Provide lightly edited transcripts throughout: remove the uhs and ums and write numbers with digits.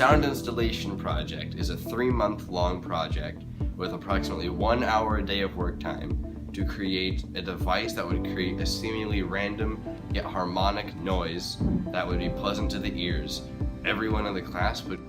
sound installation project is a 3-month-long project with approximately 1 hour a day of work time to create a device that would create a seemingly random yet harmonic noise that would be pleasant to the ears. Everyone in the class would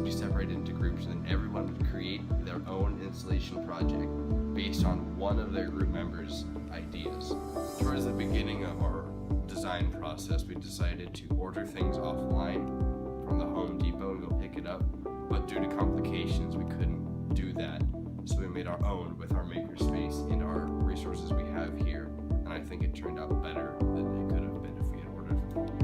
be separated into groups, and then everyone would create their own installation project based on one of their group members' ideas. Towards the beginning of our design process, we decided to order things offline from the Home Depot and go pick it up, but due to complications we couldn't do that, so we made our own with our makerspace and our resources we have here, and I think it turned out better than it could have been if we had ordered from home.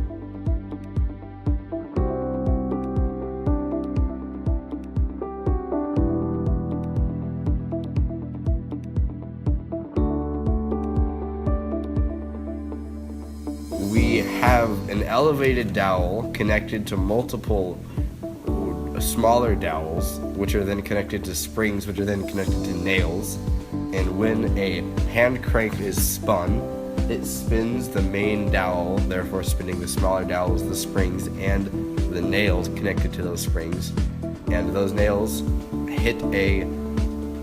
We have an elevated dowel connected to multiple smaller dowels, which are then connected to springs, which are then connected to nails. And when a hand crank is spun, it spins the main dowel, therefore spinning the smaller dowels, the springs, and the nails connected to those springs. And those nails hit a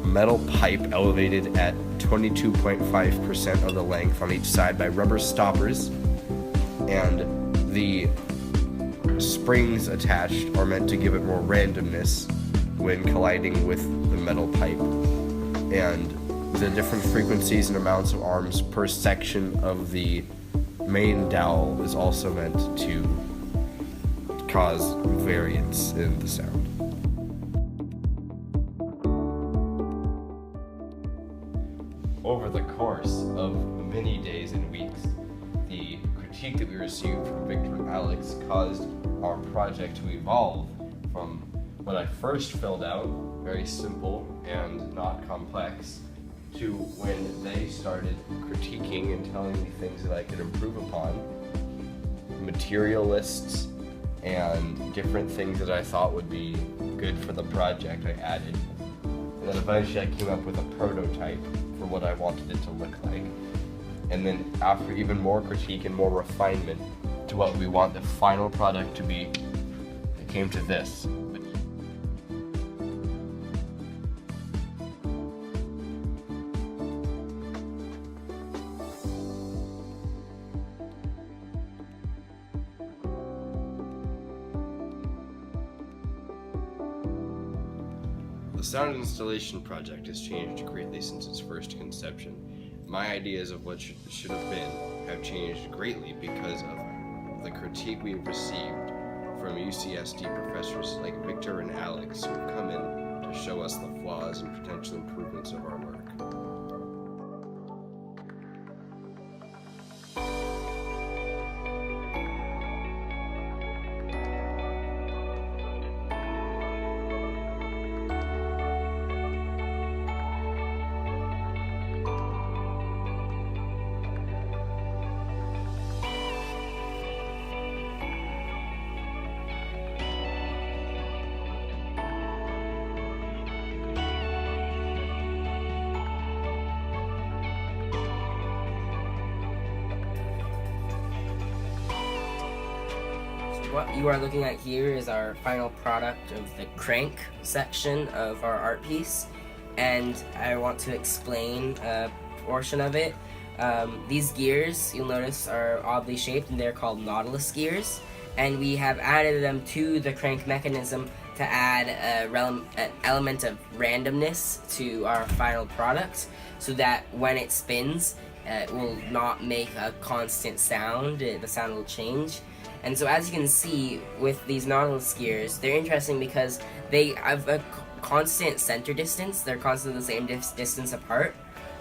metal pipe elevated at 22.5% of the length on each side by rubber stoppers. And the springs attached are meant to give it more randomness when colliding with the metal pipe. And the different frequencies and amounts of arms per section of the main dowel is also meant to cause variance in the sound. Over the course of many days and weeks, the critique that we received from Victor and Alex caused our project to evolve from what I first filled out, very simple and not complex, to when they started critiquing and telling me things that I could improve upon, material lists and different things that I thought would be good for the project I added. And then eventually I came up with a prototype for what I wanted it to look like. And then after even more critique and more refinement to what we want the final product to be, it came to this. The sound installation project has changed greatly since its first conception. My ideas of what should have been have changed greatly because of the critique we have received from UCSD professors like Victor and Alex, who have come in to show us the flaws and potential improvements of our work. What you are looking at here is our final product of the crank section of our art piece, and I want to explain a portion of it. These gears, you'll notice, are oddly shaped, and they're called Nautilus gears, and we have added them to the crank mechanism to add an element of randomness to our final product, so that when it spins, it will not make a constant sound. The sound will change. And so as you can see with these Nautilus gears, they're interesting because they have a constant center distance. They're constantly the same distance apart.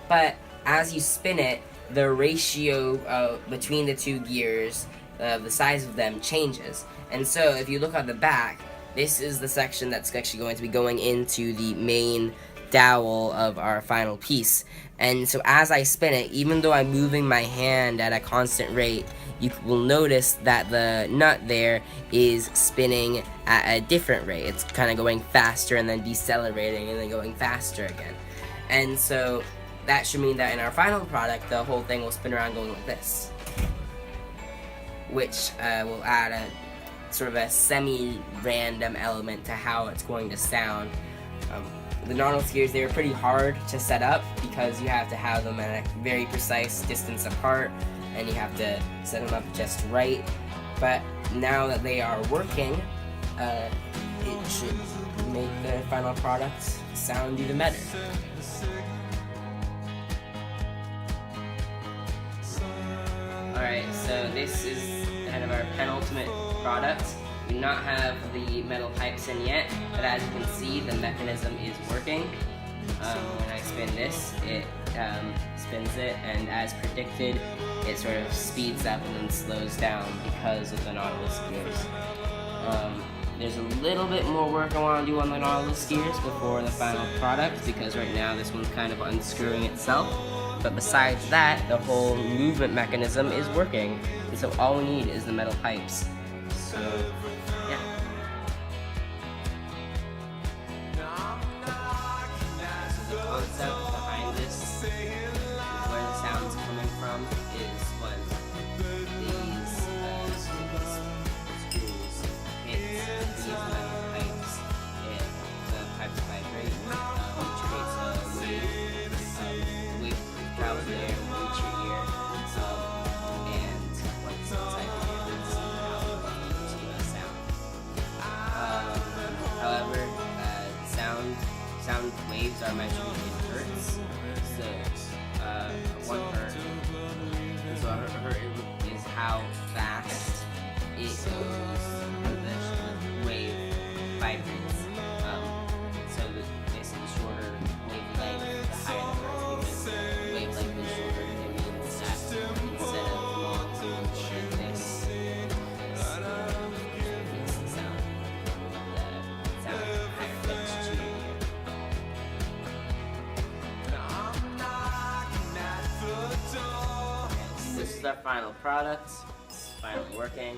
But as you spin it, the ratio between the two gears, the size of them changes. And so if you look on the back, this is the section that's actually going to be going into the main dowel of our final piece. And so as I spin it, even though I'm moving my hand at a constant rate, you will notice that the nut there is spinning at a different rate. It's kind of going faster and then decelerating and then going faster again. And so that should mean that in our final product, the whole thing will spin around going like this, which will add a sort of a semi-random element to how it's going to sound. The Nautilus gears, they were pretty hard to set up because you have to have them at a very precise distance apart and you have to set them up just right. But now that they are working, it should make the final product sound even better. Alright, so this is kind of our penultimate product. We do not have the metal pipes in yet, but as you can see, the mechanism is working. When I spin this, it spins it, and as predicted, it sort of speeds up and then slows down because of the Nautilus gears. There's a little bit more work I want to do on the Nautilus gears before the final product, because right now this one's kind of unscrewing itself. But besides that, the whole movement mechanism is working, and so all we need is the metal pipes. So, yeah. So the concept behind this, where the sound's coming from, is when these screws hit these metal pipes, the pipes vibrate, which creates a wave. The wave travels there and reach your ear, and once inside your ear, that's how it makes the sound. However, sound waves are measured in hertz, so 1 hertz. So a hertz is how fast it goes, the wave vibrates. So basically, the shorter wavelength, the higher the hertz, because the wavelength is shorter. It means that instead of long to like this, makes the sound higher pitched to your ear. This is our final product. It's finally working.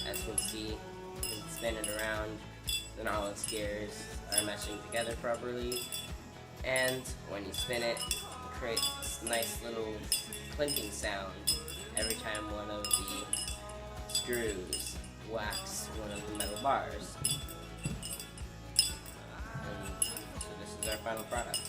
As you can see, you can spin it around. The Nautilus gears are meshing together properly. And when you spin it, it creates a nice little clinking sound every time one of the screws whacks one of the metal bars. And so this is our final product.